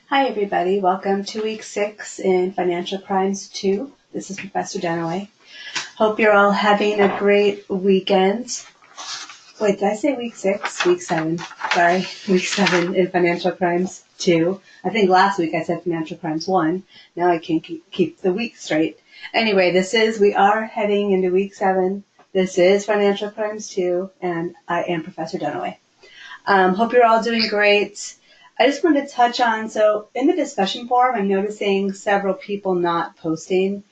Hi, everybody. Welcome to week 6 in Financial Crimes 2. This is Professor Dunaway. Hope you're all having a great weekend. Wait, did I say week 6? Week 7. Sorry, week 7 in Financial Crimes 2. I think last week I said Financial Crimes 1. Now I can't keep the week straight. Anyway, we are heading into week 7. This is Financial Crimes 2, and I am Professor Dunaway. Hope you're all doing great. I just wanted to touch on, so in the discussion forum, I'm noticing several people not posting.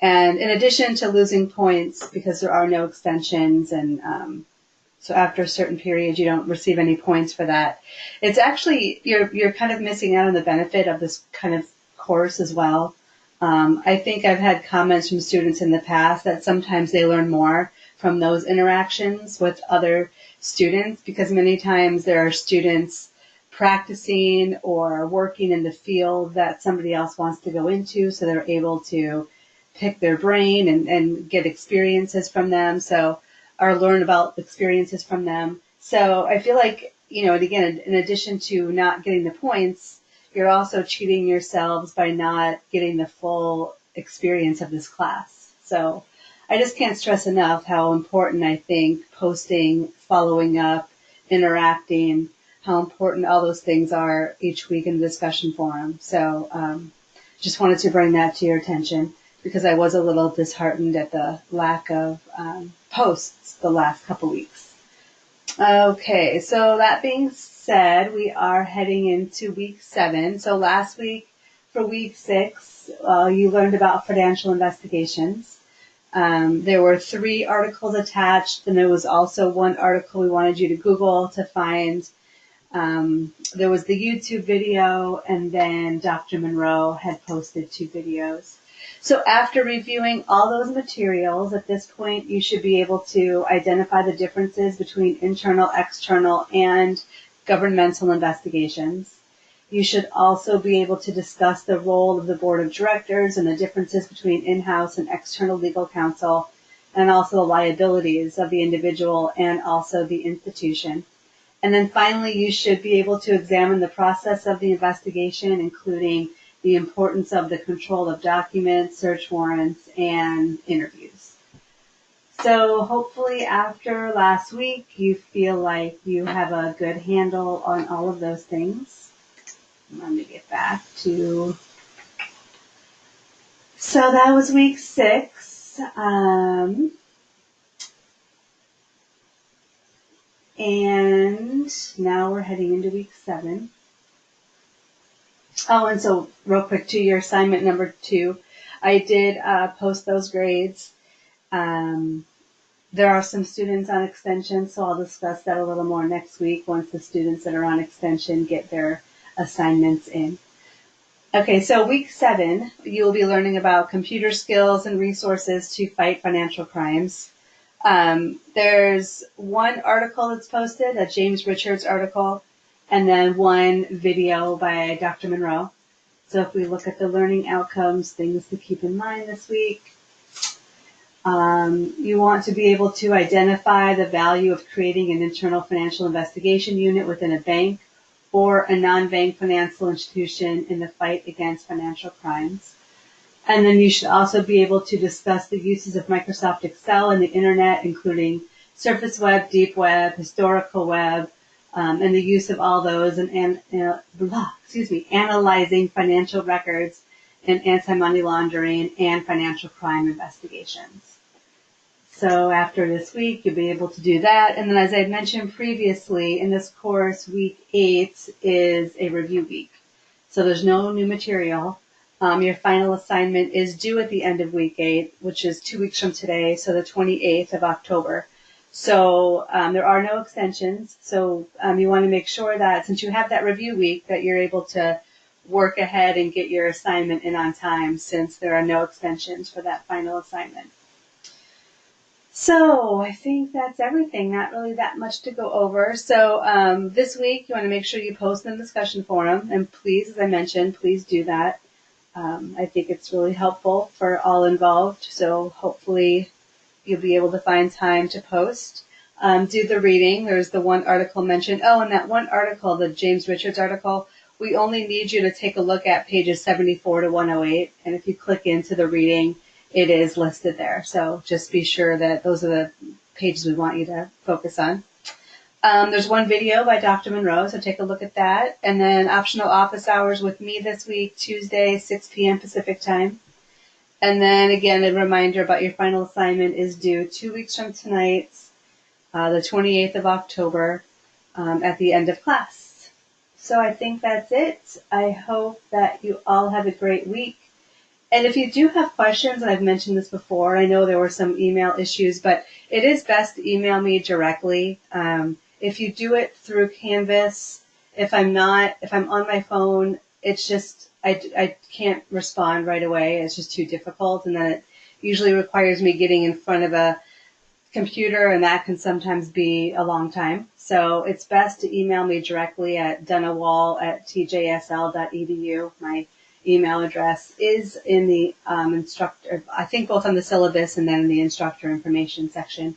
And in addition to losing points because there are no extensions, and so after a certain period, you don't receive any points for that. It's actually, you're kind of missing out on the benefit of this kind of course as well. I think I've had comments from students in the past that sometimes they learn more from those interactions with other students, because many times there are students practicing or working in the field that somebody else wants to go into, so they're able to pick their brain and get experiences from them, or learn about experiences from them. So I feel like, and again, in addition to not getting the points, you're also cheating yourselves by not getting the full experience of this class. So I just can't stress enough how important I think posting, following up, interacting, how important all those things are each week in the discussion forum. So just wanted to bring that to your attention because I was a little disheartened at the lack of posts the last couple weeks. Okay, so that being said, we are heading into week 7. So last week for week 6, you learned about financial investigations. There were 3 articles attached, and there was also one article we wanted you to Google to find. There was the YouTube video, and then Dr. Monroe had posted 2 videos. So after reviewing all those materials, at this point, you should be able to identify the differences between internal, external, and governmental investigations. You should also be able to discuss the role of the board of directors and the differences between in-house and external legal counsel, and also the liabilities of the individual and also the institution. And then finally, you should be able to examine the process of the investigation, including the importance of the control of documents, search warrants, and interviews. So hopefully after last week, you feel like you have a good handle on all of those things. Let me get back to... So that was week 6. And now we're heading into week 7. Oh, and so real quick to your assignment number 2, I did post those grades. There are some students on extension, so I'll discuss that a little more next week once the students that are on extension get their assignments in. Okay, so week 7, you'll be learning about computer skills and resources to fight financial crimes. There's one article that's posted, a James Richards article, and then one video by Dr. Monroe. So if we look at the learning outcomes, things to keep in mind this week, you want to be able to identify the value of creating an internal financial investigation unit within a bank or a non-bank financial institution in the fight against financial crimes. And then you should also be able to discuss the uses of Microsoft Excel and the internet, including surface web, deep web, historical web, and the use of all those, and analyzing financial records and anti-money laundering and financial crime investigations. So after this week, you'll be able to do that. And then as I mentioned previously, in this course, week 8 is a review week. So there's no new material. Your final assignment is due at the end of week 8, which is 2 weeks from today, so the 28th of October. So there are no extensions. So you want to make sure that since you have that review week, that you're able to work ahead and get your assignment in on time, since there are no extensions for that final assignment. So I think that's everything. Not really that much to go over. So this week, you want to make sure you post in the discussion forum. And please, as I mentioned, please do that. I think it's really helpful for all involved. So hopefully you'll be able to find time to post. Do the reading. There's the one article mentioned. Oh, and that one article, the James Richards article, we only need you to take a look at pages 74 to 108. And if you click into the reading, it is listed there. So just be sure that those are the pages we want you to focus on. There's one video by Dr. Monroe, so take a look at that. And then optional office hours with me this week, Tuesday, 6 p.m. Pacific time. And then again, a reminder about your final assignment is due 2 weeks from tonight, the 28th of October, at the end of class. So I think that's it. I hope that you all have a great week. And if you do have questions, and I've mentioned this before, I know there were some email issues, but it is best to email me directly. If you do it through Canvas, if I'm on my phone, it's just, I can't respond right away. It's just too difficult. And then it usually requires me getting in front of a computer, and that can sometimes be a long time. So it's best to email me directly at dennawall@tjsl.edu. My email address is in the instructor, I think both on the syllabus and then in the instructor information section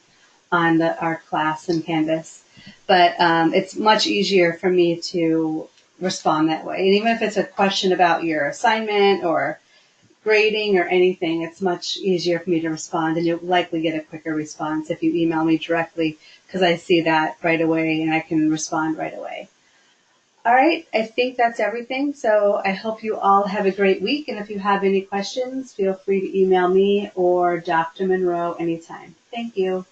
on our class in Canvas. But it's much easier for me to respond that way. And even if it's a question about your assignment or grading or anything, it's much easier for me to respond, and you'll likely get a quicker response if you email me directly, because I see that right away and I can respond right away. All right, I think that's everything. So I hope you all have a great week. And if you have any questions, feel free to email me or Dr. Monroe anytime. Thank you.